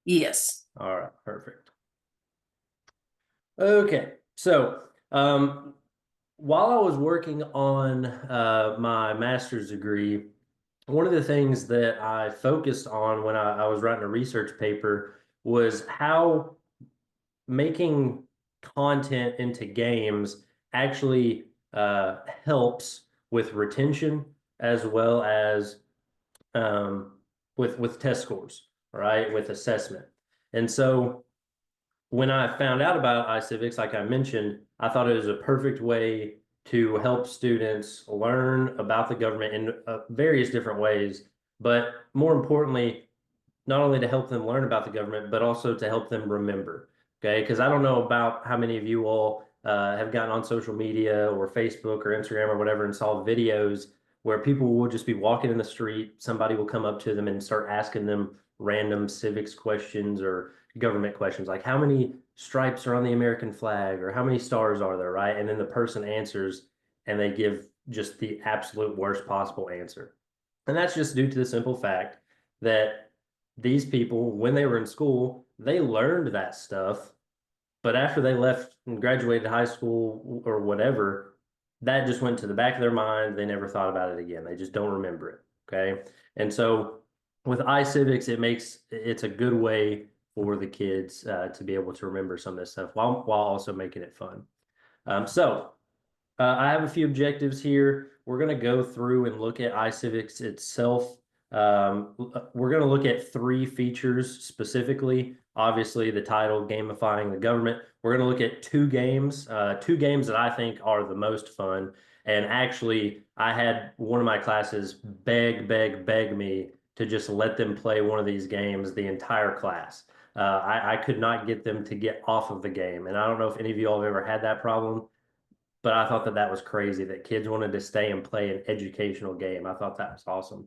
Yes. All right, perfect. Okay, so while I was working on my master's degree, one of the things that I focused on when I was writing a research paper was how making content into games actually helps with retention as well as with test scores, right? With assessment. And so when I found out about iCivics, like I mentioned, I thought it was a perfect way to help students learn about the government in various different ways, but more importantly, not only to help them learn about the government, but also to help them remember. Okay, because I don't know about how many of you all have gotten on social media or Facebook or Instagram or whatever and saw videos where people will just be walking in the street, somebody will come up to them and start asking them random civics questions or government questions, like how many stripes are on the American flag or how many stars are there, right? And then the person answers and they give just the absolute worst possible answer. And that's just due to the simple fact that these people, when they were in school, they learned that stuff. But after they left and graduated high school or whatever, that just went to the back of their mind. They never thought about it again. They just don't remember it. Okay. And so with iCivics, it's a good way for the kids to be able to remember some of this stuff while also making it fun. I have a few objectives here. We're going to go through and look at iCivics itself. We're going to look at three features specifically. Obviously, the title, Gamifying the Government. We're going to look at two games that I think are the most fun. And actually, I had one of my classes beg me to just let them play one of these games the entire class. I could not get them to get off of the game. And I don't know if any of you all have ever had that problem, but I thought that that was crazy that kids wanted to stay and play an educational game. I thought that was awesome.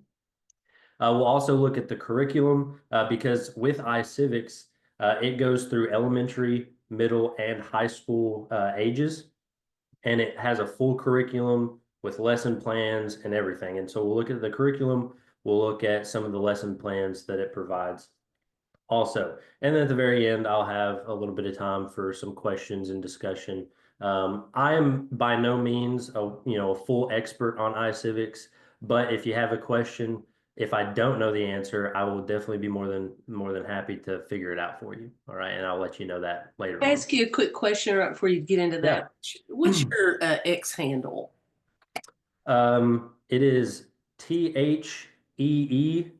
We'll also look at the curriculum because with iCivics, it goes through elementary, middle, and high school ages, and it has a full curriculum with lesson plans and everything. And so we'll look at the curriculum. We'll look at some of the lesson plans that it provides also. And then at the very end, I'll have a little bit of time for some questions and discussion. I am by no means a full expert on iCivics, but if you have a question, if I don't know the answer, I will definitely be more than happy to figure it out for you. All right, and I'll let you know that later Can I on. ask you a quick question right before you get into that? Yeah. What's your X handle? It is THEE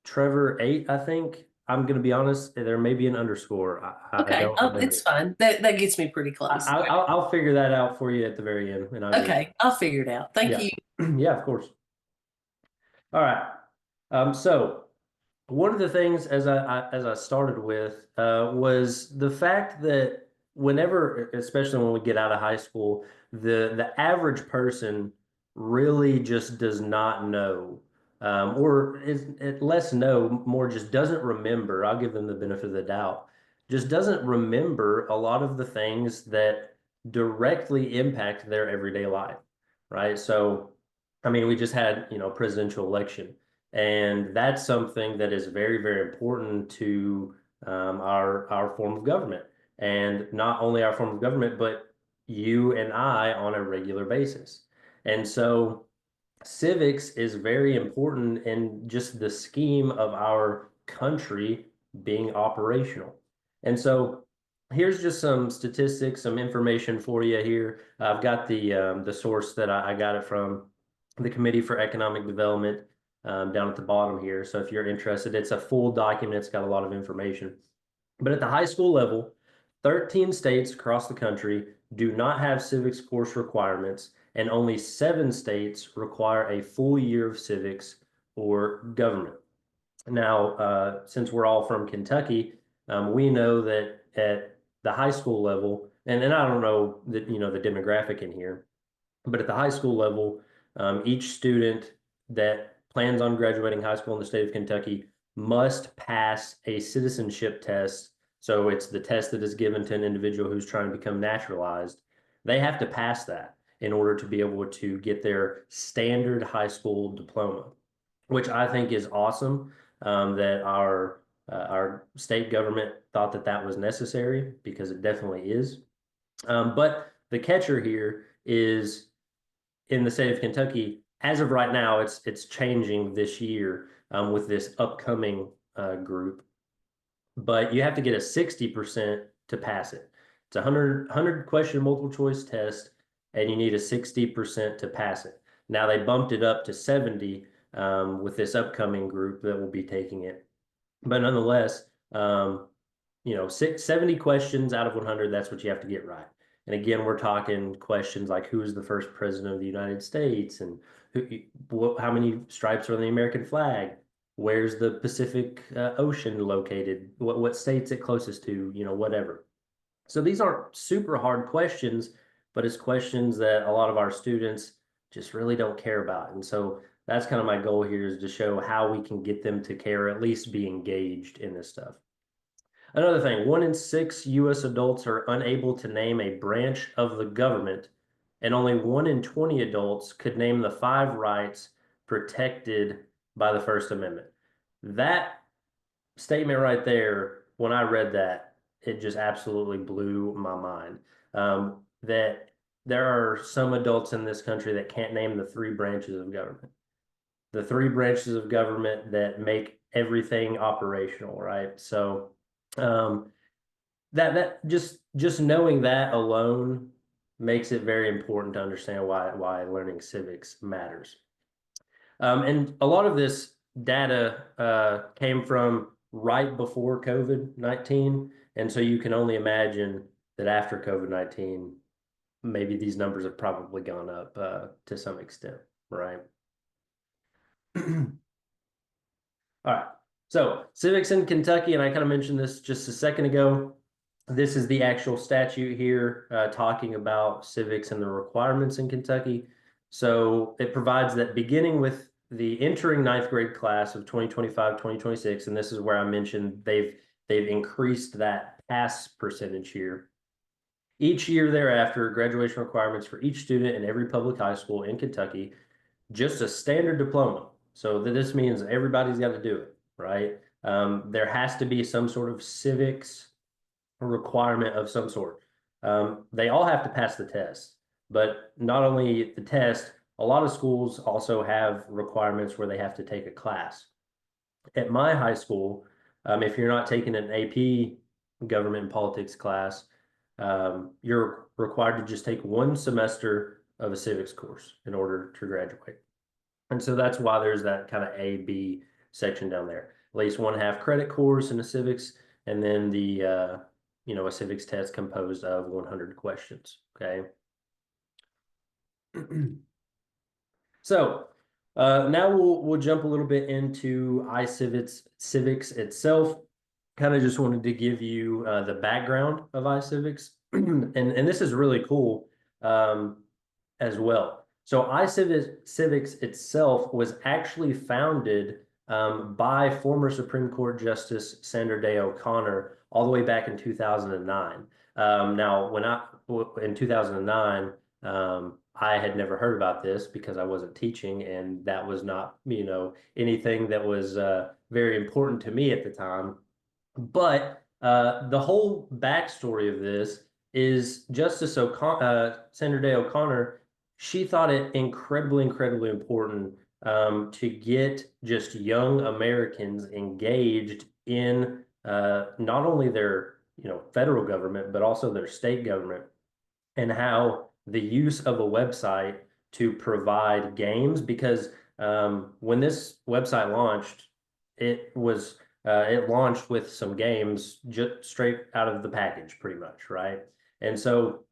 Trevor 8, I think. I'm gonna be honest, there may be an underscore. I Okay, don't oh, it's remember. fine. That gets me pretty I, close. I, I'll, I'll figure that out for you at the very end, and I'll get it. Okay, I'll figure it out. Thank Yeah, you. yeah, of course. All right. So one of the things as I started with was the fact that whenever, especially when we get out of high school, the average person really just does not know, or is it less know, more just doesn't remember. I'll give them the benefit of the doubt. Just doesn't remember a lot of the things that directly impact their everyday life, right? So, I mean, we just had, presidential election. And that's something that is very, very important to our form of government. And not only our form of government, but you and I on a regular basis. And so civics is very important in just the scheme of our country being operational. And so here's just some statistics, some information for you here. I've got the source that I got it from, the Committee for Economic Development, down at the bottom here. So if you're interested, it's a full document. It's got a lot of information. But at the high school level, 13 states across the country do not have civics course requirements, and only 7 states require a full year of civics or government. Now, since we're all from Kentucky, we know that at the high school level, and I don't know the demographic in here, but at the high school level, each student that plans on graduating high school in the state of Kentucky must pass a citizenship test. So it's the test that is given to an individual who's trying to become naturalized. They have to pass that in order to be able to get their standard high school diploma, which I think is awesome. That our Our state government thought that that was necessary because it definitely is. But the catcher here is in the state of Kentucky. As of right now, it's changing this year with this upcoming group. But you have to get a 60% to pass it. It's a 100 question multiple choice test, and you need a 60% to pass it. Now they bumped it up to 70 with this upcoming group that will be taking it. But nonetheless, 70 questions out of 100, that's what you have to get right. And again, we're talking questions like who is the first president of the United States and how many stripes are on the American flag? Where's the Pacific Ocean located? What state's it closest to? Whatever. So these aren't super hard questions, but it's questions that a lot of our students just really don't care about. And so that's kind of my goal here, is to show how we can get them to care, or at least be engaged in this stuff. Another thing, 1 in 6 U.S. adults are unable to name a branch of the government, and only 1 in 20 adults could name the 5 rights protected by the First Amendment. That statement right there, when I read that, it just absolutely blew my mind. That there are some adults in this country that can't name the 3 branches of government. The 3 branches of government that make everything operational, right? So that just knowing that alone makes it very important to understand why learning civics matters. And a lot of this data came from right before COVID-19, and so you can only imagine that after COVID-19, maybe these numbers have probably gone up to some extent, right? All right. So civics in Kentucky, and I kind of mentioned this just a second ago. This is the actual statute here talking about civics and the requirements in Kentucky. So it provides that beginning with the entering 9th grade class of 2025-2026, and this is where I mentioned they've increased that pass percentage here. Each year thereafter, graduation requirements for each student in every public high school in Kentucky, just a standard diploma. So this means everybody's got to do it, right? There has to be some sort of civics requirement of some sort. They all have to pass the test, but not only the test, a lot of schools also have requirements where they have to take a class. At my high school, if you're not taking an AP government and politics class, you're required to just take 1 semester of a civics course in order to graduate. And so that's why there's that kind of A, B section down there. At least 1.5 credit course in the civics, and then the a civics test composed of 100 questions. Okay. So now we'll jump a little bit into civics itself. Kind of just wanted to give you the background of iCivics, and this is really cool as well. So iCivics itself was actually founded by former Supreme Court Justice Sandra Day O'Connor all the way back in 2009. Now, in 2009, I had never heard about this because I wasn't teaching, and that was not, anything that was very important to me at the time. But the whole backstory of this is Sandra Day O'Connor. She thought it incredibly, incredibly important to get just young Americans engaged in not only their federal government, but also their state government, and how the use of a website to provide games, because when this website launched, it launched with some games just straight out of the package, pretty much, right? And so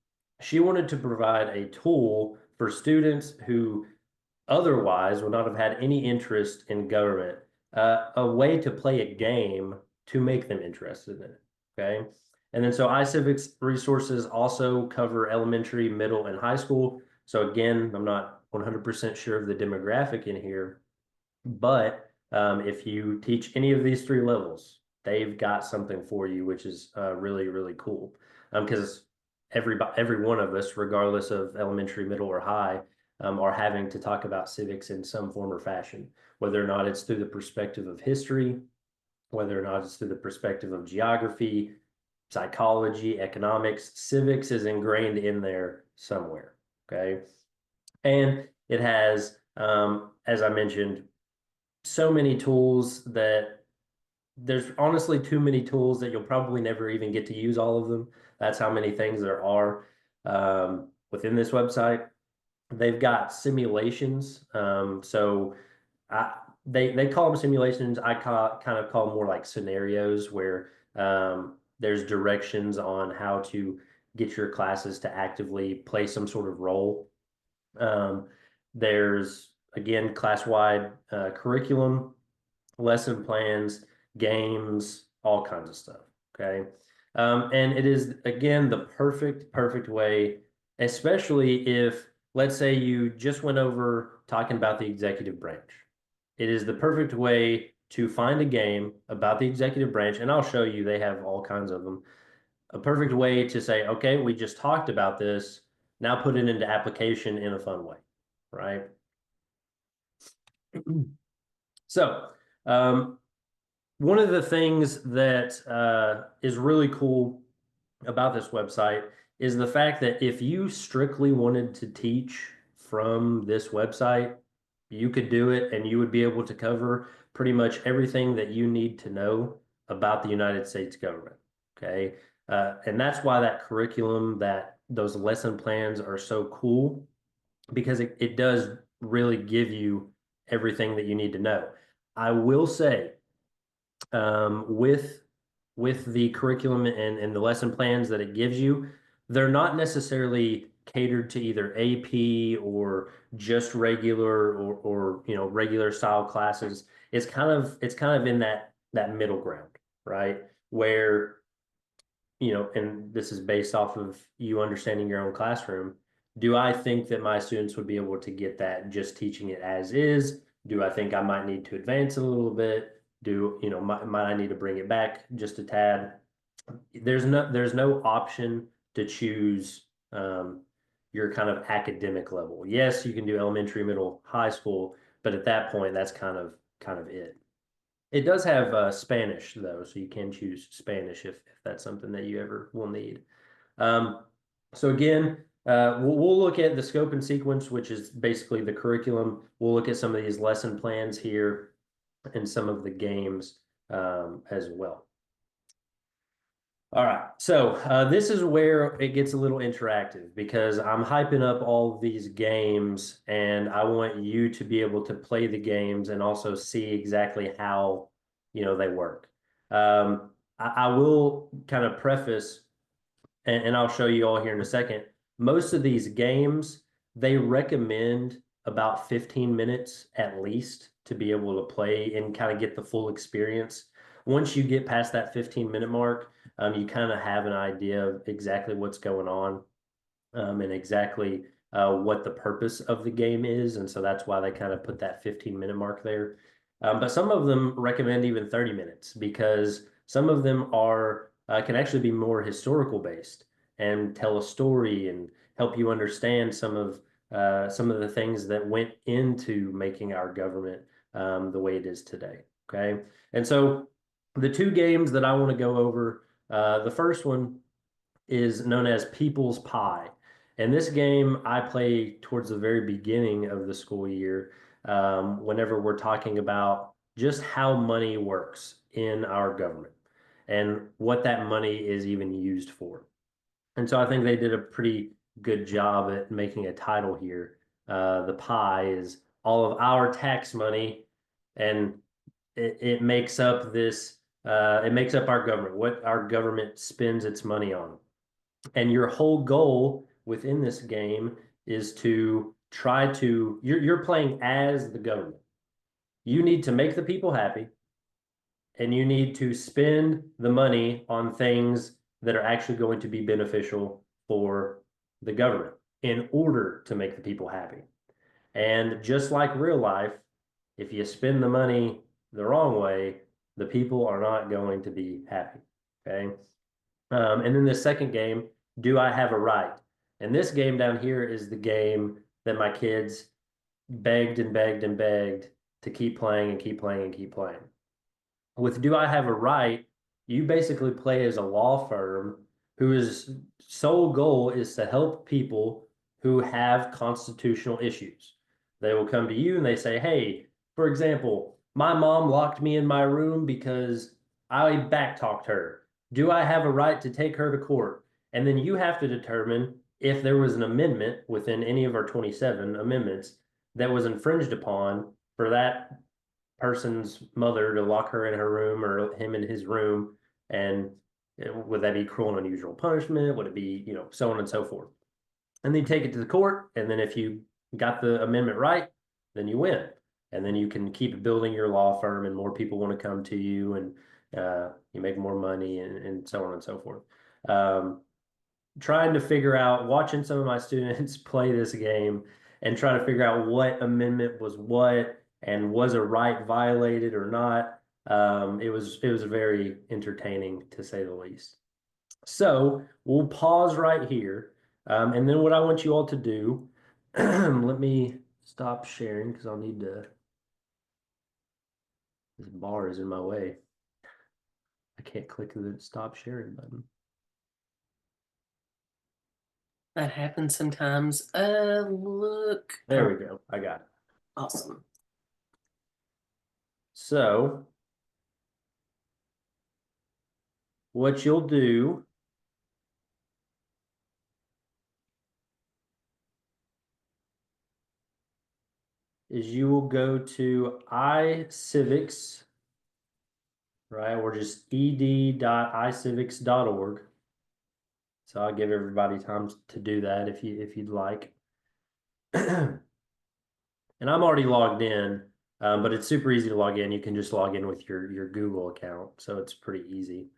she wanted to provide a tool for students who otherwise would not have had any interest in government, a way to play a game to make them interested in it, okay? And then so iCivics resources also cover elementary, middle, and high school. So again, I'm not 100% sure of the demographic in here, but if you teach any of these 3 levels, they've got something for you, which is really, really cool. Because every one of us, regardless of elementary, middle, or high, are having to talk about civics in some form or fashion, whether or not it's through the perspective of history, whether or not it's through the perspective of geography, psychology, economics, civics is ingrained in there somewhere. Okay. And it has, as I mentioned, so many tools that there's honestly too many tools that you'll probably never even get to use all of them. That's how many things there are within this website. They've got simulations. So I, they call them simulations. Kind of call them more like scenarios where there's directions on how to get your classes to actively play some sort of role. Um, there's again class-wide curriculum, lesson plans, games, all kinds of stuff. Okay. And it is again the perfect way, especially if let's say you just went over talking about the executive branch. It is the perfect way to find a game about the executive branch, and I'll show you they have all kinds of them. A perfect way to say, okay, we just talked about this. Now put it into application in a fun way, right? So, one of the things that is really cool about this website is the fact that if you strictly wanted to teach from this website, you could do it and you would be able to cover pretty much everything that you need to know about the United States government. Okay. And that's why that curriculum, that those lesson plans are so cool because it does really give you everything that you need to know. I will say, with the curriculum and the lesson plans that it gives you, they're not necessarily catered to either AP or just regular or regular style classes. It's kind of in that middle ground, right? Where and this is based off of you understanding your own classroom. Do I think that my students would be able to get that just teaching it as is? Do I think I might need to advance it a little bit? Might I need to bring it back just a tad? There's no option to choose your kind of academic level. Yes, you can do elementary, middle, high school, but at that point, that's kind of it. It does have Spanish though, so you can choose Spanish if that's something that you ever will need. Um, so again, we'll look at the scope and sequence, which is basically the curriculum. We'll look at some of these lesson plans here and some of the games as well. All right, so this is where it gets a little interactive because I'm hyping up all of these games and I want you to be able to play the games and also see exactly how, they work. I will kind of preface, and I'll show you all here in a second. Most of these games, they recommend about 15 minutes at least to be able to play and kind of get the full experience. Once you get past that 15-minute mark, you kind of have an idea of exactly what's going on and exactly what the purpose of the game is. And so that's why they kind of put that 15-minute mark there. But some of them recommend even 30 minutes because some of them are can actually be more historical based and tell a story and help you understand some of the things that went into making our government the way it is today. Okay. And so the two games that I want to go over, the first one is known as People's Pie. And this game I play towards the very beginning of the school year, whenever we're talking about just how money works in our government and what that money is even used for. And so I think they did a pretty good job at making a title here. The pie is all of our tax money, and it makes up it makes up our government, what our government spends its money on. And your whole goal within this game is to try to, you're playing as the government. You need to make the people happy and you need to spend the money on things that are actually going to be beneficial for the government in order to make the people happy. And just like real life, if you spend the money the wrong way, the people are not going to be happy. Okay. And then the second game, do I have a right? And this game down here is the game that my kids begged and begged and begged to keep playing and keep playing and keep playing. With Do I Have a Right, you basically play as a law firm whose sole goal is to help people who have constitutional issues. They will come to you and they say, hey, for example, my mom locked me in my room because I backtalked her. Do I have a right to take her to court? And then you have to determine if there was an amendment within any of our 27 amendments that was infringed upon for that person's mother to lock her in her room or him in his room, and would that be cruel and unusual punishment? Would it be, so on and so forth? And then you take it to the court, and then if you got the amendment right, then you win, and then you can keep building your law firm, and more people want to come to you, and you make more money, and so on and so forth. Trying to figure out, watching some of my students play this game and trying to figure out what amendment was what and was a right violated or not. It was very entertaining to say the least. So we'll pause right here. And then what I want you all to do, let me stop sharing because I'll need to, this bar is in my way. I can't click the stop sharing button. That happens sometimes. Look. There we go. I got it. Awesome. So what you'll do is you will go to iCivics, right? Or just ed.icivics.org. So I'll give everybody time to do that if you'd like. And I'm already logged in, but it's super easy to log in. You can just log in with your Google account, so it's pretty easy.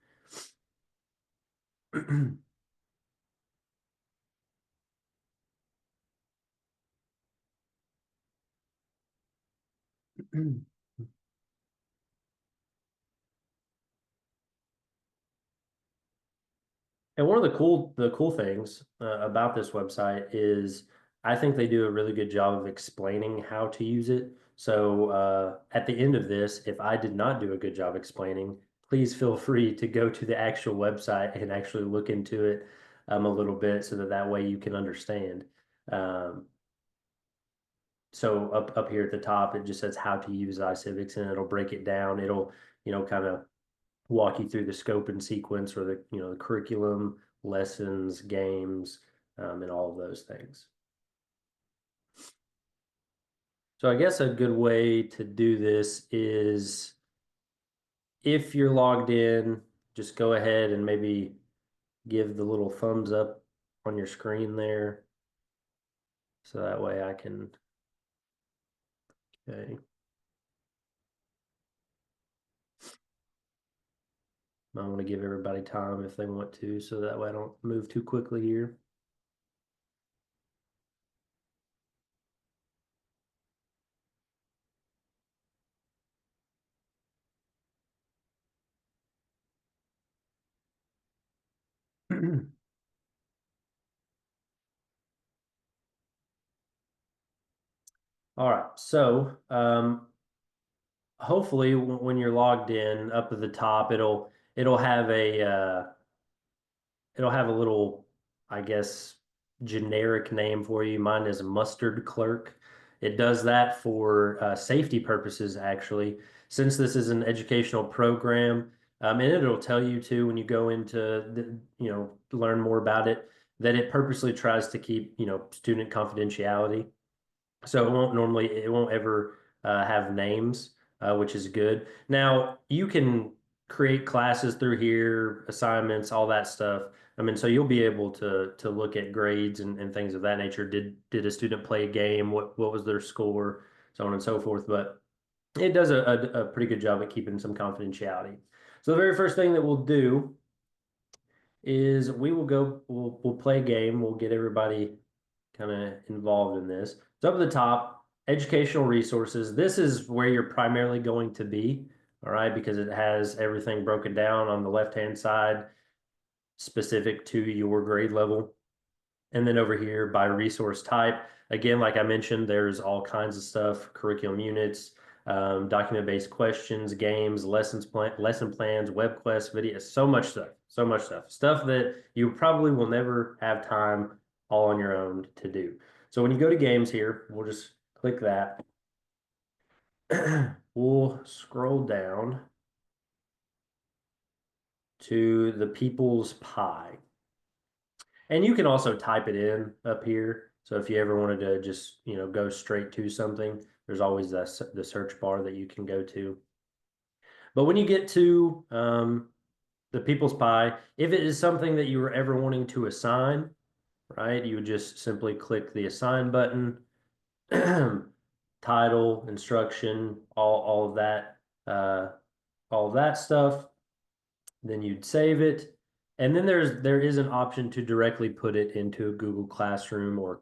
And one of the cool things about this website is I think they do a really good job of explaining how to use it. So at the end of this, if I did not do a good job explaining, please feel free to go to the actual website and actually look into it a little bit so that way you can understand. Um, so up here at the top, it just says how to use iCivics, and it'll break it down. It'll, kind of walk you through the scope and sequence, or the curriculum, lessons, games, and all of those things. So I guess a good way to do this is, if you're logged in, just go ahead and maybe give the little thumbs up on your screen there. So that way I can, okay. I want to give everybody time if they want to, so that way I don't move too quickly here. All right, so hopefully when you're logged in, up at the top, it'll have a little, I guess, generic name for you. Mine is Mustard Clerk. It does that for safety purposes, actually, since this is an educational program. And it'll tell you too when you go into learn more about it, that it purposely tries to keep student confidentiality. So it won't ever have names, which is good. Now you can create classes through here, assignments, all that stuff. I mean, so you'll be able to look at grades and things of that nature. Did a student play a game? What was their score? So on and so forth. But it does a pretty good job at keeping some confidentiality. So the very first thing that we'll do is we'll play a game. We'll get everybody kind of involved in this. So up at the top, educational resources. This is where you're primarily going to be, all right, because it has everything broken down on the left-hand side, specific to your grade level. And then over here by resource type, again, like I mentioned, there's all kinds of stuff, curriculum units, document-based questions, games, lesson plans, web quests, videos, so much stuff that you probably will never have time all on your own to do. So when you go to games here, we'll just click that. We'll scroll down to the People's Pie. And you can also type it in up here. So if you ever wanted to just, go straight to something, there's always the search bar that you can go to. But when you get to the People's Pie, if it is something that you were ever wanting to assign, right, you would just simply click the assign button, title, instruction, all of that stuff. Then you'd save it. And then there is an option to directly put it into a Google Classroom or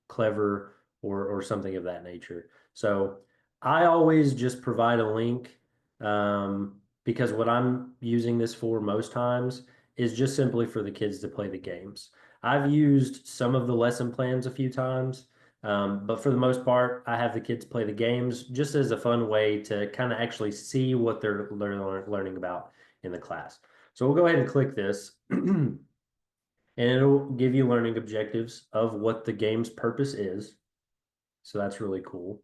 Clever or something of that nature. So I always just provide a link because what I'm using this for most times is just simply for the kids to play the games. I've used some of the lesson plans a few times, but for the most part, I have the kids play the games just as a fun way to kind of actually see what they're learning about in the class. So we'll go ahead and click this. And it'll give you learning objectives of what the game's purpose is. So that's really cool.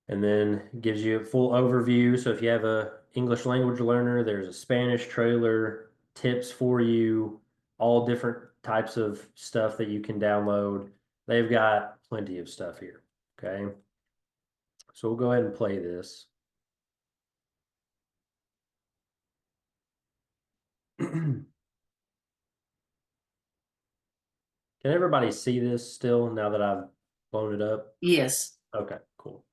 And then gives you a full overview. So if you have a English language learner, there's a Spanish trailer, tips for you, all different types of stuff that you can download. They've got plenty of stuff here. Okay. So we'll go ahead and play this. Can everybody see this still now that I've blown it up? Yes. Okay, cool.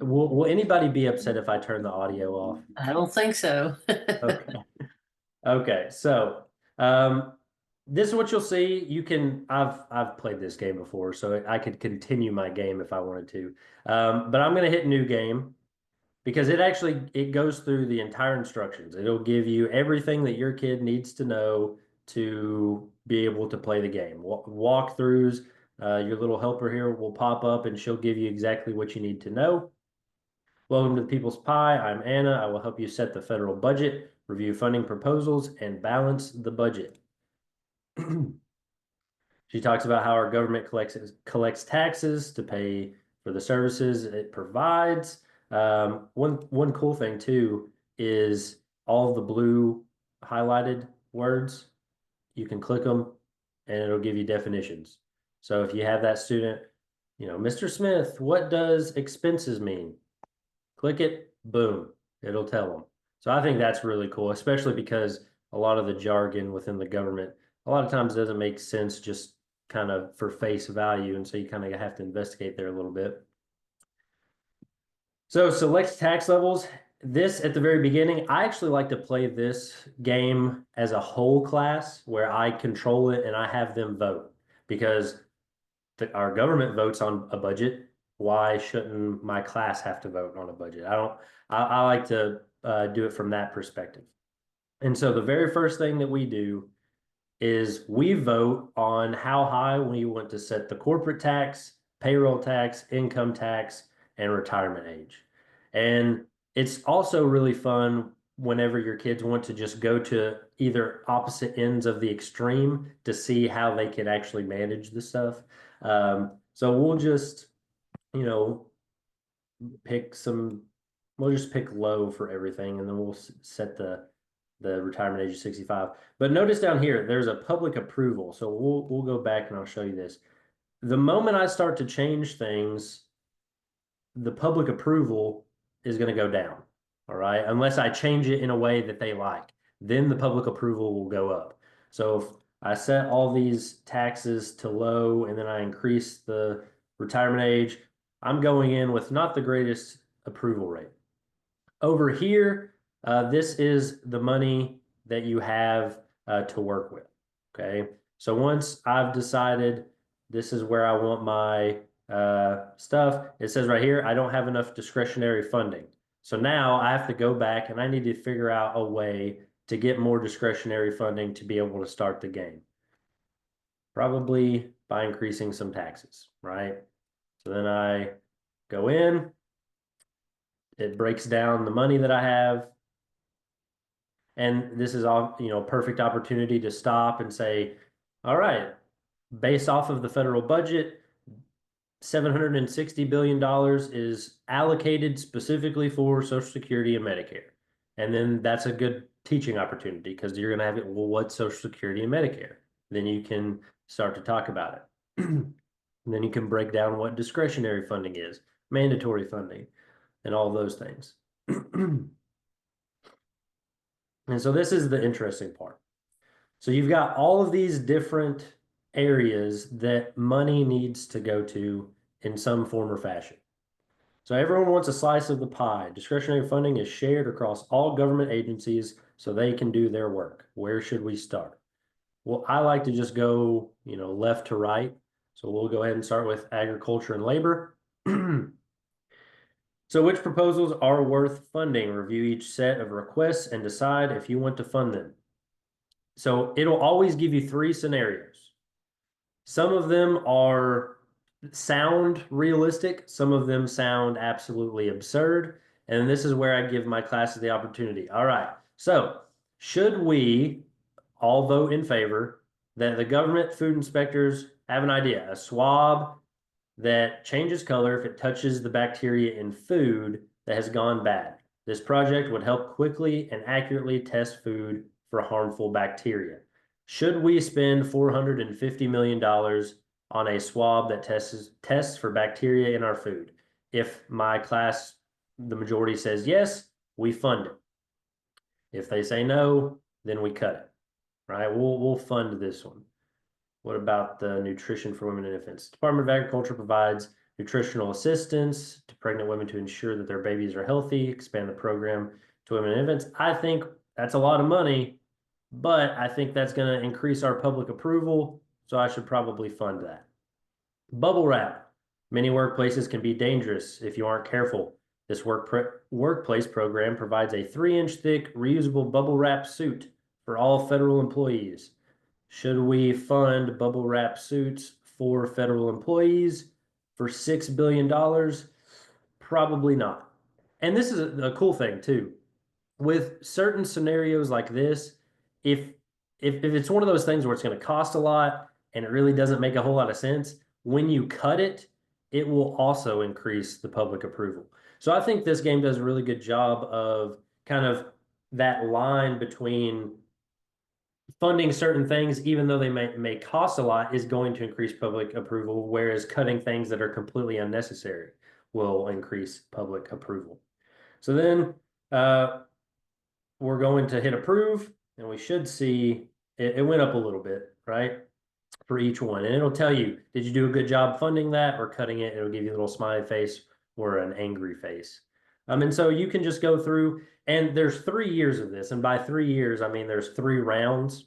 Will anybody be upset if I turn the audio off? I don't think so. Okay. Okay. So, this is what you'll see. I've played this game before, so I could continue my game if I wanted to. But I'm going to hit new game because it goes through the entire instructions. It'll give you everything that your kid needs to know to be able to play the game. Walkthroughs, your little helper here will pop up and she'll give you exactly what you need to know. Welcome to the People's Pie. I'm Anna. I will help you set the federal budget, review funding proposals, and balance the budget. She talks about how our government collects taxes to pay for the services it provides. One cool thing too is all of the blue highlighted words. You can click them, and it'll give you definitions. So if you have that student, Mr. Smith, what does expenses mean? Click it, boom, it'll tell them. So I think that's really cool, especially because a lot of the jargon within the government, a lot of times doesn't make sense just kind of for face value. And so you kind of have to investigate there a little bit. So select tax levels. This at the very beginning, I actually like to play this game as a whole class where I control it and I have them vote because our government votes on a budget. Why shouldn't my class have to vote on a budget? I like to do it from that perspective. And so the very first thing that we do is we vote on how high we want to set the corporate tax, payroll tax, income tax, and retirement age. And it's also really fun whenever your kids want to just go to either opposite ends of the extreme to see how they can actually manage the stuff. So we'll just, you know, pick some, we'll just pick low for everything, and then we'll set the retirement age of 65. But notice down here, there's a public approval. So we'll go back and I'll show you this. The moment I start to change things, the public approval is going to go down. All right. Unless I change it in a way that they like, then the public approval will go up. So if I set all these taxes to low and then I increase the retirement age, I'm going in with not the greatest approval rate. Over here, this is the money that you have to work with. Okay. So once I've decided this is where I want my stuff, it says right here, I don't have enough discretionary funding. So now I have to go back and I need to figure out a way to get more discretionary funding to be able to start the game? Probably by increasing some taxes, right? So then I go in, it breaks down the money that I have. And this is all, perfect opportunity to stop and say, all right, based off of the federal budget, $760 billion is allocated specifically for Social Security and Medicare. And then that's a good teaching opportunity because you're going to have it, well, what's Social Security and Medicare? Then you can start to talk about it. And then you can break down what discretionary funding is, mandatory funding, and all those things. And so this is the interesting part. So you've got all of these different areas that money needs to go to in some form or fashion. So everyone wants a slice of the pie. Discretionary funding is shared across all government agencies so they can do their work. Where should we start? Well, I like to just go, left to right. So we'll go ahead and start with agriculture and labor. So which proposals are worth funding? Review each set of requests and decide if you want to fund them. So it'll always give you three scenarios. Some of them sound realistic. Some of them sound absolutely absurd. And this is where I give my classes the opportunity. All right. So should we all vote in favor that the government food inspectors have an idea, a swab that changes color if it touches the bacteria in food that has gone bad? This project would help quickly and accurately test food for harmful bacteria. Should we spend $450 million on a swab that tests for bacteria in our food? If my class, the majority says yes, we fund it. If they say no, then we cut it. Right? We'll fund this one. What about the nutrition for women and infants? Department of Agriculture provides nutritional assistance to pregnant women to ensure that their babies are healthy, expand the program to women and infants. I think that's a lot of money, but I think that's going to increase our public approval, so I should probably fund that. Bubble wrap. Many workplaces can be dangerous if you aren't careful. This workplace program provides a 3-inch thick reusable bubble wrap suit for all federal employees. Should we fund bubble wrap suits for federal employees for $6 billion? Probably not. And this is a cool thing too. With certain scenarios like this, if if it's one of those things where it's going to cost a lot and it really doesn't make a whole lot of sense, when you cut it, it will also increase the public approval. So I think this game does a really good job of kind of that line between funding certain things, even though they may cost a lot, is going to increase public approval, whereas cutting things that are completely unnecessary will increase public approval. So then we're going to hit approve, and we should see it went up a little bit, right? For each one. And it'll tell you, did you do a good job funding that or cutting it? It'll give you a little smiley face or an angry face. And so you can just go through, and there's 3 years of this. And by 3 years, I mean there's 3 rounds.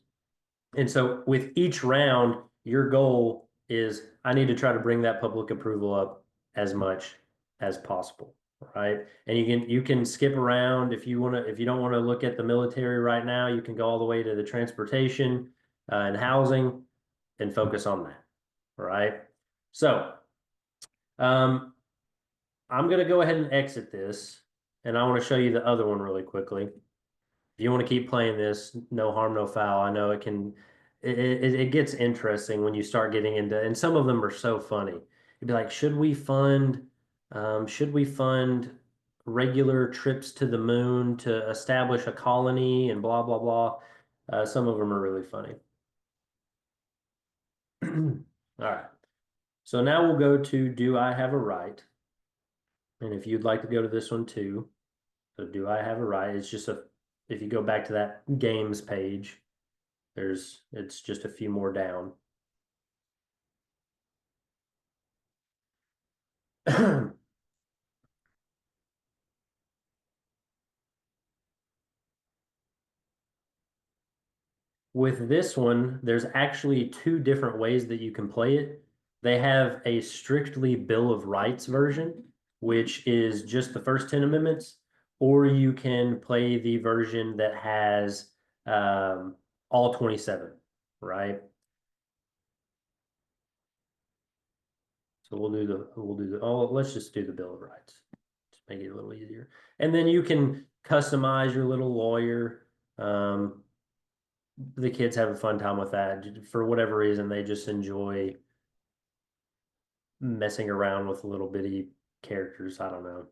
And so with each round, your goal is I need to try to bring that public approval up as much as possible, right? And you can skip around if you don't want to look at the military right now, you can go all the way to the transportation and housing and focus on that, right? So I'm going to go ahead and exit this, and I want to show you the other one really quickly. If you want to keep playing this, no harm, no foul. I know it gets interesting when you start getting into, and some of them are so funny. You'd be like, should we fund regular trips to the moon to establish a colony and blah, blah, blah. Some of them are really funny. All right. So now we'll go to do I have a right? And if you'd like to go to this one too, so do I have a right? It's just if you go back to that games page, it's just a few more down. With this one, there's actually 2 different ways that you can play it. They have a strictly Bill of Rights version, which is just the first 10 amendments, or you can play the version that has um, all 27, right? So oh, let's just do the Bill of Rights. Just make it a little easier. And then you can customize your little lawyer. Um, the kids have a fun time with that. For whatever reason, they just enjoy messing around with little bitty characters. I don't know.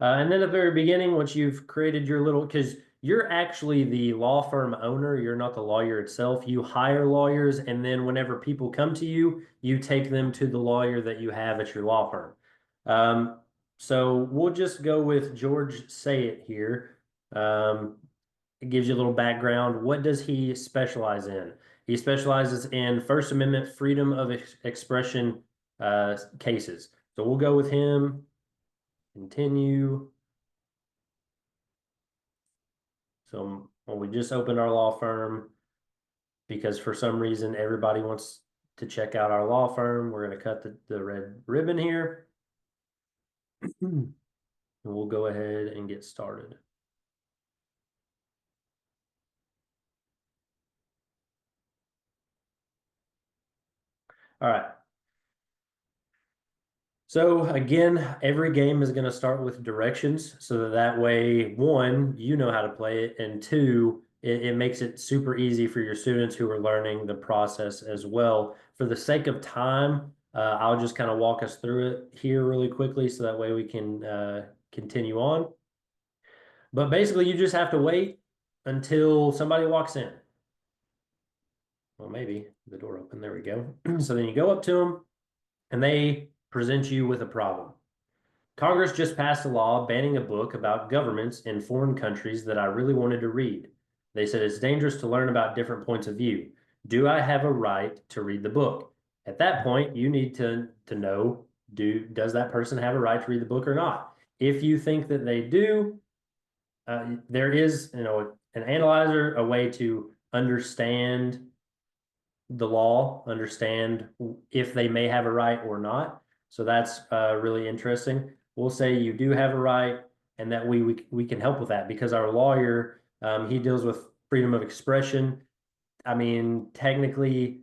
And then at the very beginning, once you've created your little, because you're actually the law firm owner, you're not the lawyer itself. You hire lawyers, and then whenever people come to you, you take them to the lawyer that you have at your law firm. Um, so we'll just go with George Say It here. Um, it gives you a little background. What does he specialize in? He specializes in First Amendment freedom of expression cases. So we'll go with him. Continue. So when we just opened our law firm, because for some reason everybody wants to check out our law firm, we're going to cut the red ribbon here. And we'll go ahead and get started. All right. So again, every game is going to start with directions so that way, one, you know how to play it, and two, it makes it super easy for your students who are learning the process as well. For the sake of time, I'll just kind of walk us through it here really quickly so that way we can continue on. But basically, you just have to wait until somebody walks in. Well, maybe the door opened. There we go. So then you go up to them and they present you with a problem. Congress just passed a law banning a book about governments in foreign countries that I really wanted to read. They said it's dangerous to learn about different points of view. Do I have a right to read the book? At that point, you need to know, does that person have a right to read the book or not? If you think that they do, there is, an analyzer, a way to understand the law, understand if they may have a right or not. So that's really interesting. We'll say you do have a right, and that we can help with that because our lawyer, he deals with freedom of expression. I mean, technically,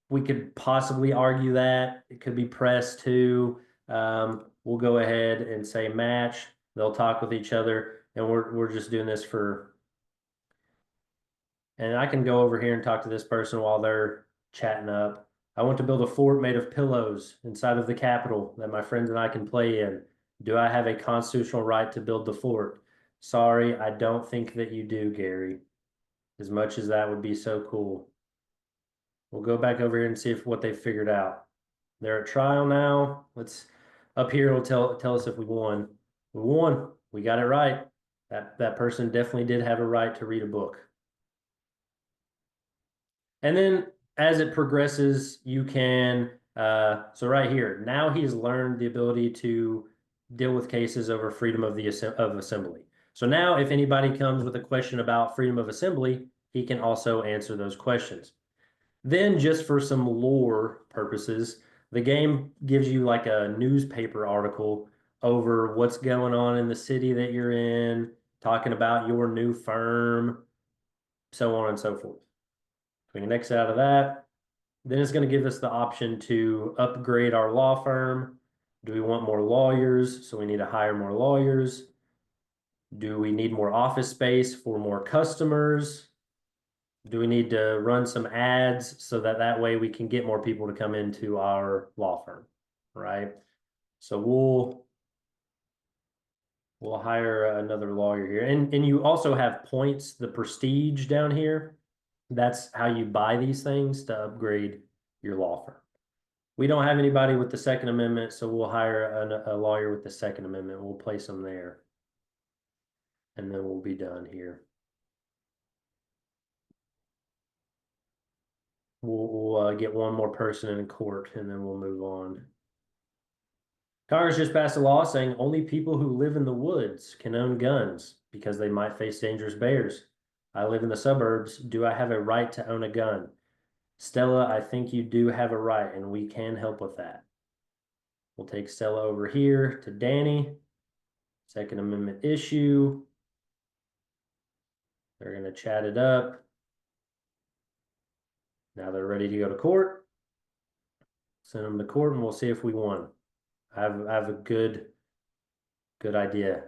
we could possibly argue that it could be press too. We'll go ahead and say match. They'll talk with each other, and we're just doing this for. And I can go over here and talk to this person while they're chatting up. I want to build a fort made of pillows inside of the Capitol that my friends and I can play in. Do I have a constitutional right to build the fort? Sorry, I don't think that you do, Gary. As much as that would be so cool. We'll go back over here and see if what they figured out. They're at trial now. Let's up here. It'll tell us if we won. We won. We got it right. That person definitely did have a right to read a book. And then as it progresses, you can, so right here, now he's learned the ability to deal with cases over freedom of assembly. So now if anybody comes with a question about freedom of assembly, he can also answer those questions. Then just for some lore purposes, the game gives you like a newspaper article over what's going on in the city that you're in, talking about your new firm, so on and so forth. We can X out of that. Then it's going to give us the option to upgrade our law firm. Do we want more lawyers? So we need to hire more lawyers. Do we need more office space for more customers? Do we need to run some ads so that way we can get more people to come into our law firm, right? So we'll hire another lawyer here. And you also have points, the prestige down here. That's how you buy these things to upgrade your law firm. We don't have anybody with the Second Amendment, so we'll hire a lawyer with the Second Amendment. We'll place them there. And then we'll be done here. We'll get one more person in court and then we'll move on. Congress just passed a law saying only people who live in the woods can own guns because they might face dangerous bears. I live in the suburbs. Do I have a right to own a gun? Stella, I think you do have a right, and we can help with that. We'll take Stella over here to Danny. Second Amendment issue. They're going to chat it up. Now they're ready to go to court. Send them to court and we'll see if we won. I have a good idea.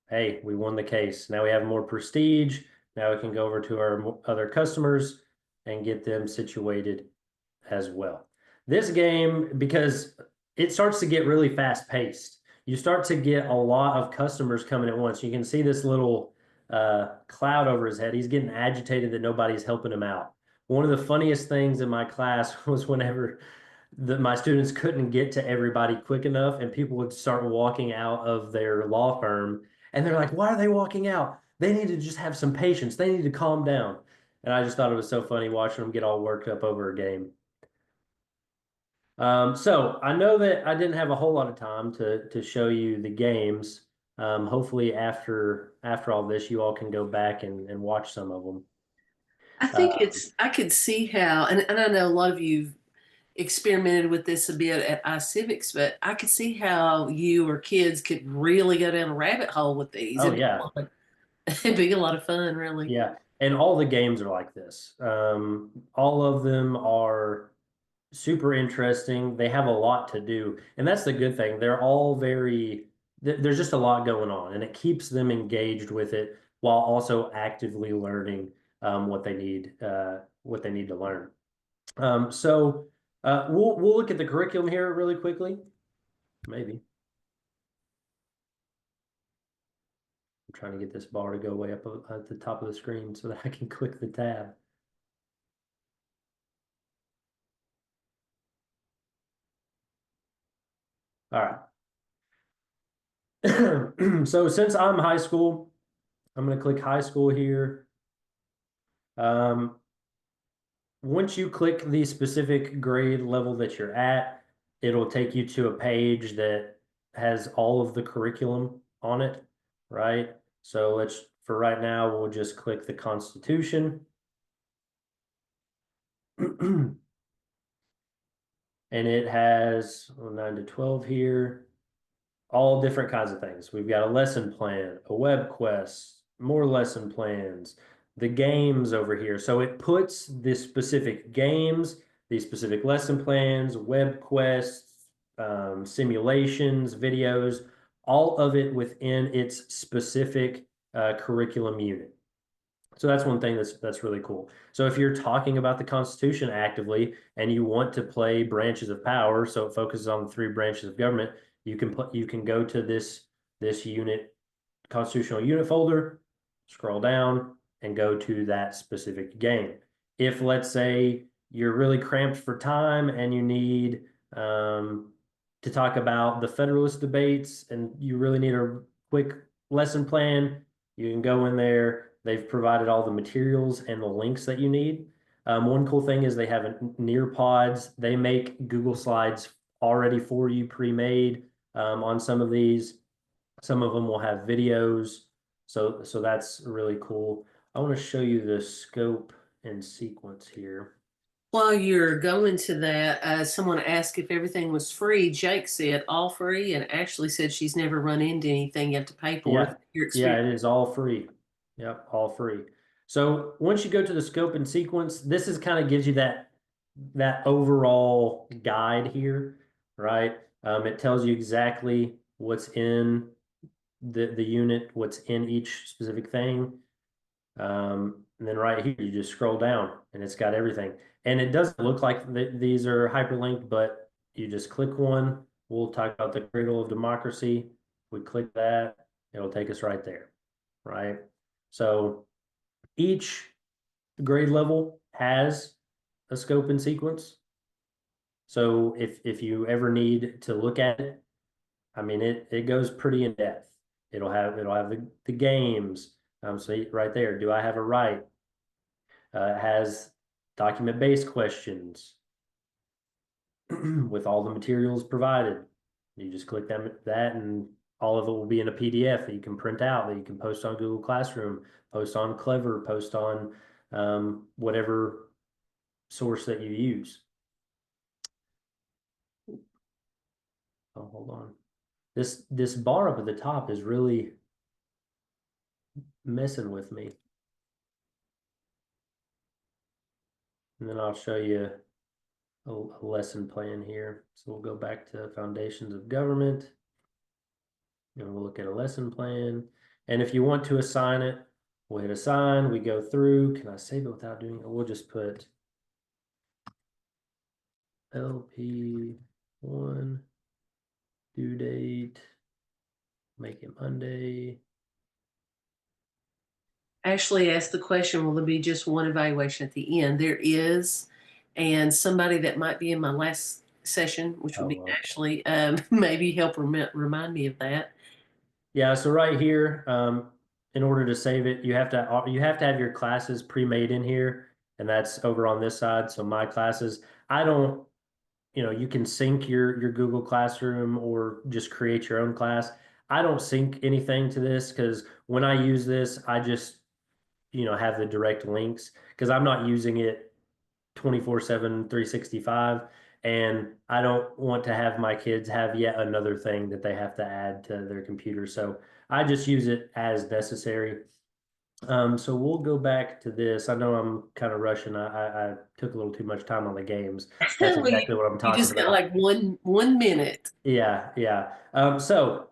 Hey, we won the case. Now we have more prestige. Now we can go over to our other customers and get them situated as well. This game, because it starts to get really fast paced, you start to get a lot of customers coming at once. You can see this little cloud over his head. He's getting agitated that nobody's helping him out. One of the funniest things in my class was whenever my students couldn't get to everybody quick enough and people would start walking out of their law firm and they're like, why are they walking out? They need to just have some patience. They need to calm down. And I just thought it was so funny watching them get all worked up over a game. So I know that I didn't have a whole lot of time to show you the games. Hopefully after all this, you all can go back and watch some of them. I think I could see how, and I know a lot of you experimented with this a bit at iCivics, but I could see how you or kids could really go down a rabbit hole with these. Oh yeah, It'd be a lot of fun, really. yeah. And all the games are like this. All of them are super interesting. They have a lot to do. And that's the good thing. They're all there's just a lot going on, and it keeps them engaged with it while also actively learning what they need to learn. We'll look at the curriculum here really quickly. Maybe. I'm trying to get this bar to go way up at the top of the screen so that I can click the tab. All right. So since I'm high school, I'm going to click high school here. Once you click the specific grade level that you're at, it'll take you to a page that has all of the curriculum on it, right? So for right now, we'll just click the Constitution. And it has 9 to 12 here, all different kinds of things. We've got a lesson plan, a web quest, more lesson plans, the games over here. So it puts the specific games, the specific lesson plans, web quests, simulations, videos, all of it within its specific curriculum unit. So that's one thing that's really cool. So if you're talking about the Constitution actively and you want to play branches of power, so it focuses on the three branches of government, you can go to this unit, constitutional unit folder, scroll down, and go to that specific game. If let's say you're really cramped for time and you need to talk about the Federalist debates and you really need a quick lesson plan, you can go in there. They've provided all the materials and the links that you need. One cool thing is they have Nearpods. They make Google Slides already for you, pre-made on some of these. Some of them will have videos. So that's really cool. I want to show you the scope and sequence here. While you're going to that, someone asked if everything was free. Jake said all free, and Ashley said she's never run into anything you have to pay for. Yeah, it is all free. Yep, all free. So once you go to the scope and sequence, this is kind of gives you that overall guide here, right? It tells you exactly what's in the unit, what's in each specific thing. And then right here, you just scroll down and it's got everything. And it doesn't look like these are hyperlinked, but you just click one. We'll talk about the cradle of democracy. We click that, it'll take us right there, right? So each grade level has a scope and sequence. So if you ever need to look at it, I mean, it goes pretty in depth. It'll have the games. So right there, do I have a right? It has document-based questions with all the materials provided. You just click that and all of it will be in a PDF that you can print out, that you can post on Google Classroom, post on Clever, post on whatever source that you use. Oh, hold on. This bar up at the top is really messing with me. And then I'll show you a lesson plan here. So we'll go back to Foundations of Government, and we'll look at a lesson plan. And if you want to assign it, we'll hit assign. We go through. Can I save it without doing it? We'll just put LP1 due date. Make it Monday. Ashley asked the question, will there be just one evaluation at the end? There is, and somebody that might be in my last session, which would Oh, be well. Ashley, maybe help remind me of that. Yeah, so right here, in order to save it, you have to have your classes pre-made in here, and that's over on this side. So my classes, I don't, you can sync your Google Classroom or just create your own class. I don't sync anything to this because when I use this, I just, have the direct links because I'm not using it 24/7, 365. And I don't want to have my kids have yet another thing that they have to add to their computer. So I just use it as necessary. So we'll go back to this. I know I'm kind of rushing. I took a little too much time on the games. That's Well, exactly what I'm you talking just got about. like one minute. Yeah, yeah. So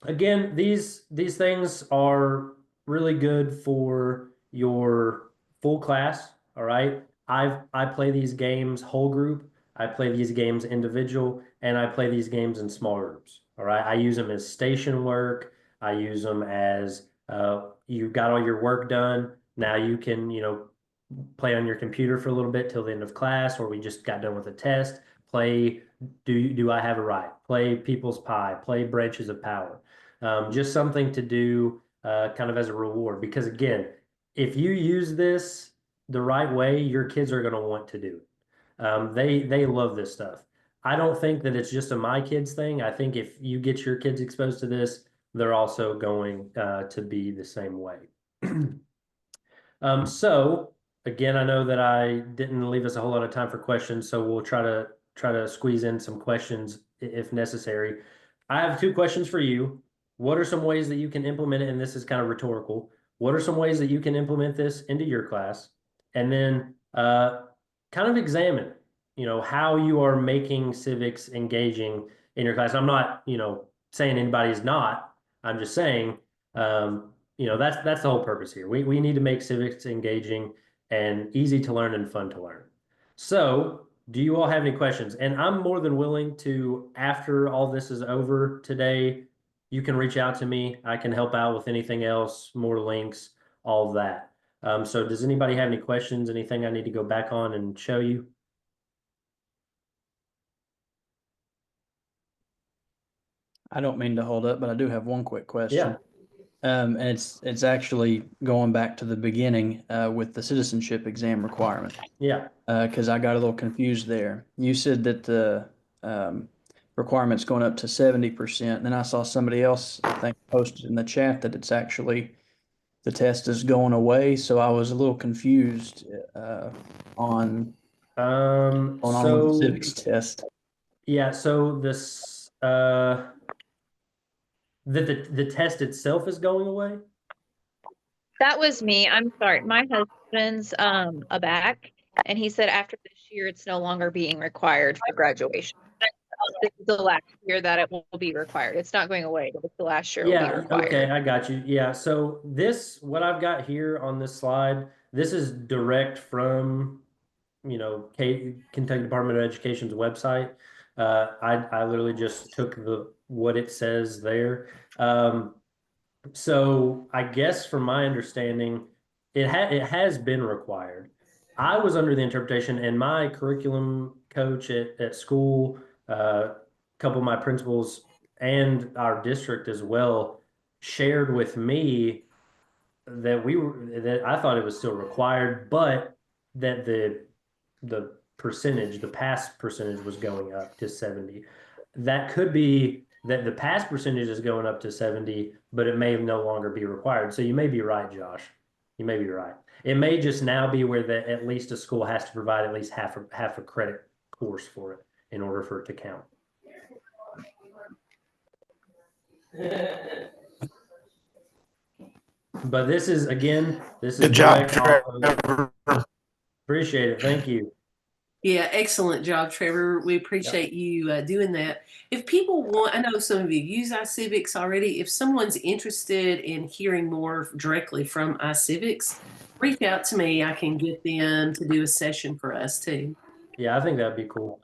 again, these things are really good for your full class. All right. I play these games whole group. I play these games individual, and I play these games in small groups. All right. I use them as station work. I use them as you got all your work done. Now you can, play on your computer for a little bit till the end of class, or we just got done with a test. Play do I have a right? Play People's Pie, play Branches of Power. Just something to do kind of as a reward. Because again, if you use this the right way, your kids are going to want to do it. They love this stuff. I don't think that it's just a my kids thing. I think if you get your kids exposed to this, they're also going to be the same way. So again, I know that I didn't leave us a whole lot of time for questions, so we'll try to squeeze in some questions if necessary. I have two questions for you. What are some ways that you can implement it? And this is kind of rhetorical. What are some ways that you can implement this into your class? And then kind of examine, how you are making civics engaging in your class. I'm not, saying anybody's not. I'm just saying that's the whole purpose here. We need to make civics engaging and easy to learn and fun to learn. So, do you all have any questions? And I'm more than willing to, after all this is over today, you can reach out to me. I can help out with anything else, more links, all of that. So does anybody have any questions? Anything I need to go back on and show you? I don't mean to hold up, but I do have one quick Yeah, question. And it's actually going back to the beginning with the citizenship exam requirement. yeah. Because I got a little confused there. You said that the requirement's going up to 70%. Then I saw somebody else, I think, posted in the chat that it's actually the test is going away. So I was a little confused on going on with the So civics test. yeah, so this the test itself is going away. That was me. I'm sorry. My husband's a back, and he said after this year it's no longer being required for graduation. This is the last year that it will be required. It's not going away, but it's the last year it will be Yeah, okay, required. I got you. Yeah, so what I've got here on this slide, this is direct from, Kentucky Department of Education's website. I literally just took what it says there. So I guess from my understanding, it has been required. I was under the interpretation, and my curriculum coach at school, a couple of my principals, and our district as well shared with me that I thought it was still required, but that the percentage, the pass percentage was going up to 70. That could be that the pass percentage is going up to 70, but it may no longer be required. So you may be right, Josh. You may be right. It may just now be where at least a school has to provide at least half a credit course for it in order for it to count. But this is, again, this is Good job, direct off of- Trevor. Appreciate it. Thank you. Yeah, excellent job, Trevor. We appreciate you doing that. If people want, I know some of you use iCivics already. If someone's interested in hearing more directly from iCivics, reach out to me. I can get them to do a session for us too. Yeah, I think that'd be cool.